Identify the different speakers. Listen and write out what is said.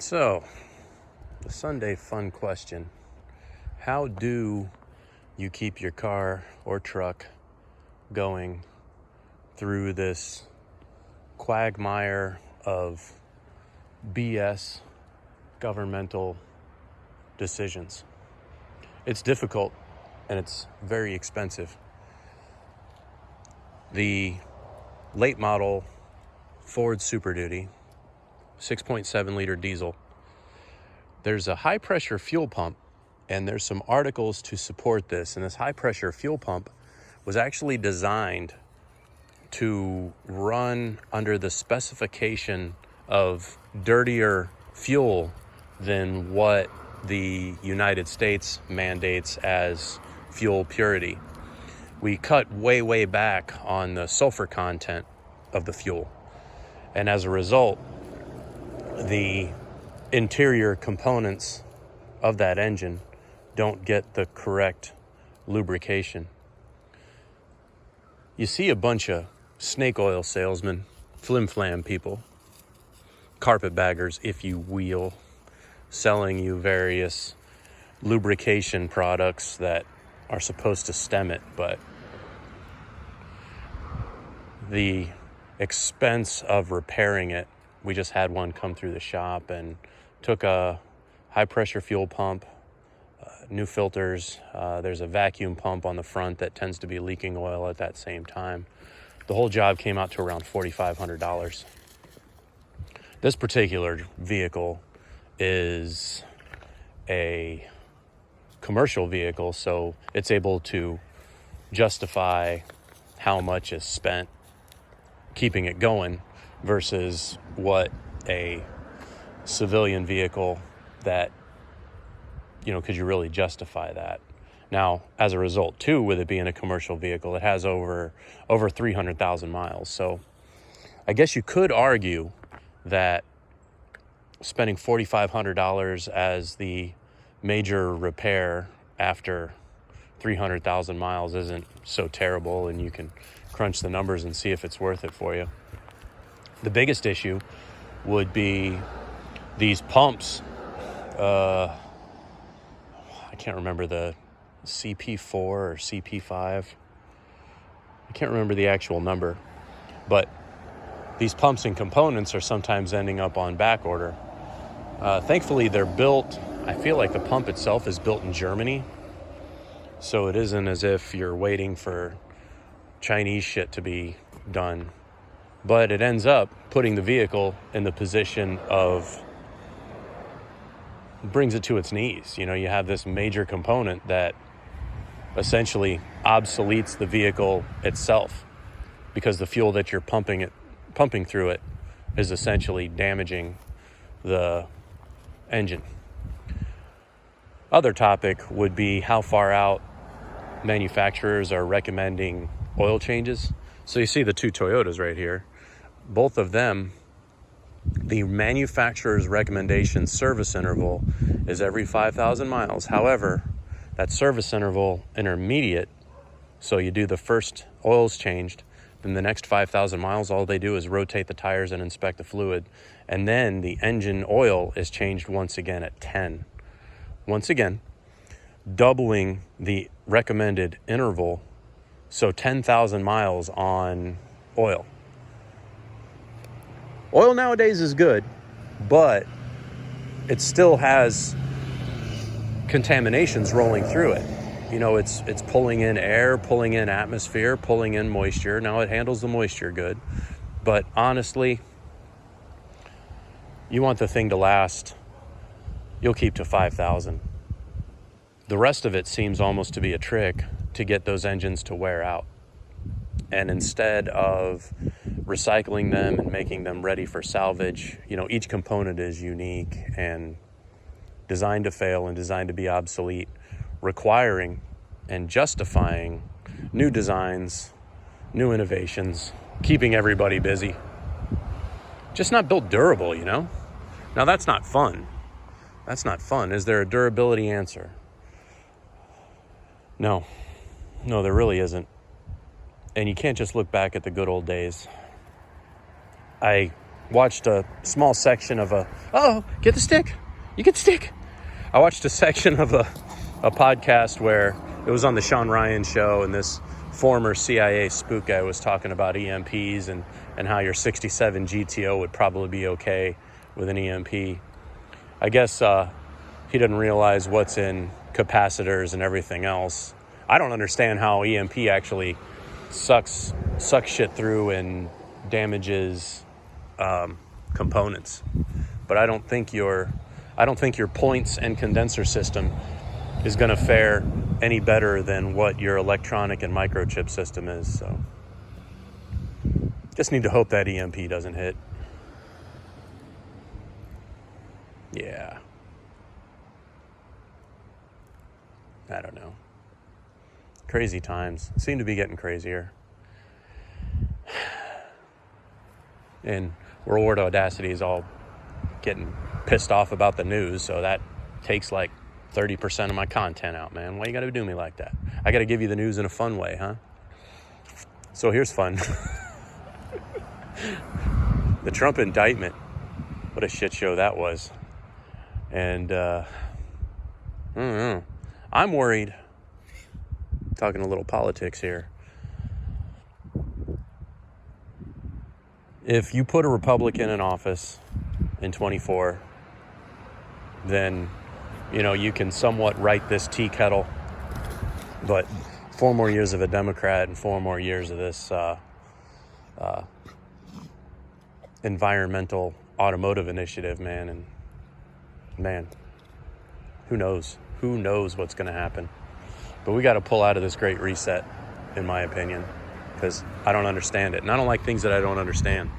Speaker 1: So, the Sunday fun question. How do you keep your car or truck going through this quagmire of BS governmental decisions? It's difficult and it's very expensive. The late model Ford Super Duty 6.7 liter diesel, there's a high pressure fuel pump, and there's some articles to support this. And this high pressure fuel pump was actually designed to run under the specification of dirtier fuel than what the United States mandates as fuel purity. We cut way back on the sulfur content of the fuel. And as a result, the interior components of that engine don't get the correct lubrication. You see a bunch of snake oil salesmen, flim-flam people, carpetbaggers, if you will, selling you various lubrication products that are supposed to stem it, but the expense of repairing it, we just had one come through the shop and took a high pressure fuel pump, new filters. There's a vacuum pump on the front that tends to be leaking oil at that same time. The whole job came out to around $4,500. This particular vehicle is a commercial vehicle, so it's able to justify how much is spent keeping it going versus what a civilian vehicle that, could you really justify that? Now, as a result, too, with it being a commercial vehicle, it has over 300,000 miles. So I guess you could argue that spending $4,500 as the major repair after 300,000 miles isn't so terrible, and you can crunch the numbers and see if it's worth it for you. The biggest issue would be these pumps. I can't remember the CP4 or CP5. I can't remember the actual number, but these pumps and components are sometimes ending up on back order. Thankfully, they're built, I feel like the pump itself is built in Germany, so it isn't as if you're waiting for Chinese shit to be done. But it ends up putting the vehicle in the position of, brings it to its knees. You have this major component that essentially obsoletes the vehicle itself because the fuel that you're pumping through it is essentially damaging the engine. Other topic would be how far out manufacturers are recommending oil changes. So you see the two Toyotas right here. Both of them, the manufacturer's recommendation service interval is every 5,000 miles. However, that service interval intermediate, so you do the first oil's changed, then the next 5,000 miles, all they do is rotate the tires and inspect the fluid. And then the engine oil is changed once again at 10. Once again, doubling the recommended interval, so 10,000 miles on oil. Oil nowadays is good, but it still has contaminations rolling through it. It's pulling in air, pulling in atmosphere, pulling in moisture. Now it handles the moisture good, but honestly, you want the thing to last, you'll keep to 5,000. The rest of it seems almost to be a trick to get those engines to wear out. And instead of recycling them and making them ready for salvage, each component is unique and designed to fail and designed to be obsolete, requiring and justifying new designs, new innovations, keeping everybody busy. Just not built durable, Now that's not fun. That's not fun. Is there a durability answer? No, there really isn't. And you can't just look back at the good old days. I watched a small section of get the stick. You get the stick. I watched a section of a podcast where it was on the Sean Ryan show, and this former CIA spook guy was talking about EMPs and how your 67 GTO would probably be okay with an EMP. I guess he didn't realize what's in capacitors and everything else. I don't understand how EMP actually sucks shit through and damages components. But I don't think your points and condenser system is going to fare any better than what your electronic and microchip system is. So just need to hope that EMP doesn't hit. Yeah. I don't know. Crazy times. Seem to be getting crazier. And World War Audacity is all getting pissed off about the news, so that takes like 30% of my content out, man. Why you gotta do me like that? I gotta give you the news in a fun way, huh? So here's fun. The Trump indictment. What a shit show that was. And I don't know. I'm worried. Talking a little politics here. If you put a Republican in office in 24, then, you can somewhat right this tea kettle. But 4 more years of a Democrat and 4 more years of this environmental automotive initiative, man, who knows? Who knows what's going to happen? But we got to pull out of this great reset, in my opinion, because I don't understand it. And I don't like things that I don't understand.